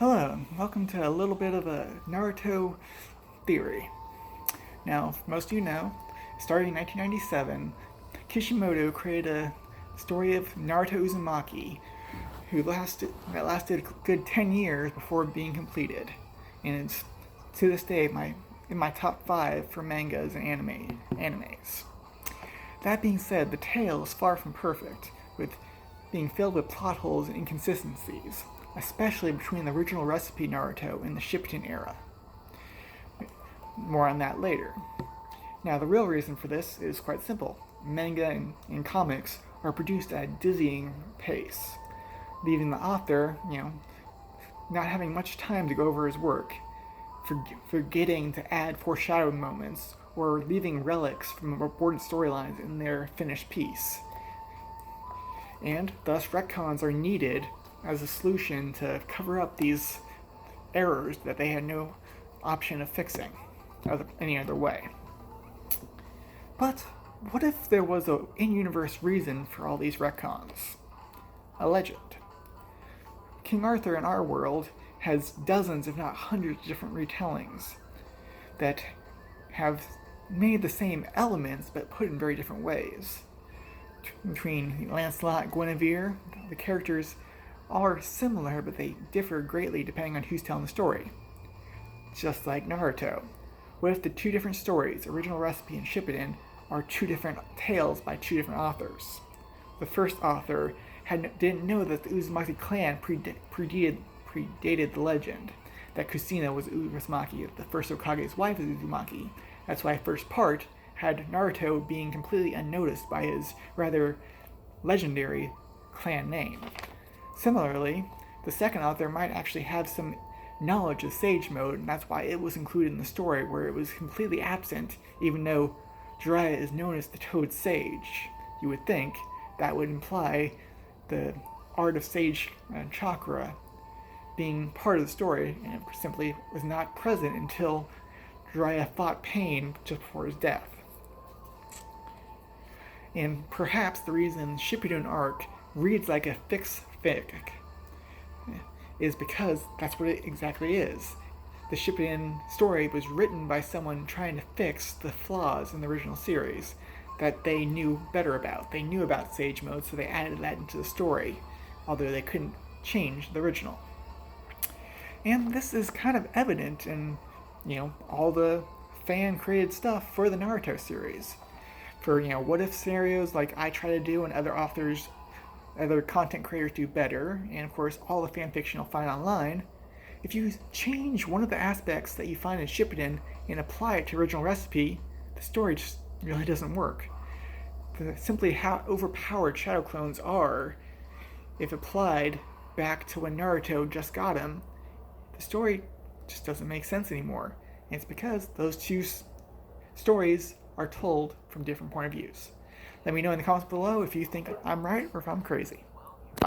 Hello, and welcome to a little bit of a Naruto theory. Now, most of you know, starting in 1997, Kishimoto created a story of Naruto Uzumaki, that lasted a good 10 years before being completed, and it's to this day in my top 5 for mangas and animes. That being said, the tale is far from perfect, with being filled with plot holes and inconsistencies, especially between the original recipe Naruto and the Shippuden era. More on that later. Now, the real reason for this is quite simple. Manga and comics are produced at a dizzying pace, leaving the author, not having much time to go over his work, forgetting to add foreshadowing moments, or leaving relics from important storylines in their finished piece. And thus, retcons are needed as a solution to cover up these errors that they had no option of fixing any other way. But what if there was an in-universe reason for all these retcons? A legend. King Arthur in our world has dozens, if not hundreds, of different retellings that have made the same elements but put in very different ways. Between Lancelot and Guinevere, the characters are similar, but they differ greatly depending on who's telling the story. Just like Naruto. What if the two different stories, original recipe and Shippuden, are two different tales by two different authors? The first author didn't know that the Uzumaki clan predated the legend, that Kusina was Uzumaki, the first Hokage's wife is Uzumaki. That's why first part had Naruto being completely unnoticed by his rather legendary clan name. Similarly, the second author might actually have some knowledge of Sage Mode, and that's why it was included in the story, where it was completely absent, even though Jiraiya is known as the Toad Sage. You would think that would imply the art of Sage Chakra being part of the story, and it simply was not present until Jiraiya fought Pain just before his death. And perhaps the reason Shippuden arc reads like a fix fic is because that's what it exactly is. The Shippuden story was written by someone trying to fix the flaws in the original series that they knew better about. They knew about Sage Mode, so they added that into the story, although they couldn't change the original. And this is kind of evident in, all the fan-created stuff for the Naruto series. For, what-if scenarios like I try to do and other content creators do better, and of course all the fanfiction you'll find online, if you change one of the aspects that you find in Shippuden and apply it to original recipe, the story just really doesn't work. Simply how overpowered shadow clones are, if applied back to when Naruto just got him, the story just doesn't make sense anymore. And it's because those two stories are told from different point of views. Let me know in the comments below if you think I'm right or if I'm crazy.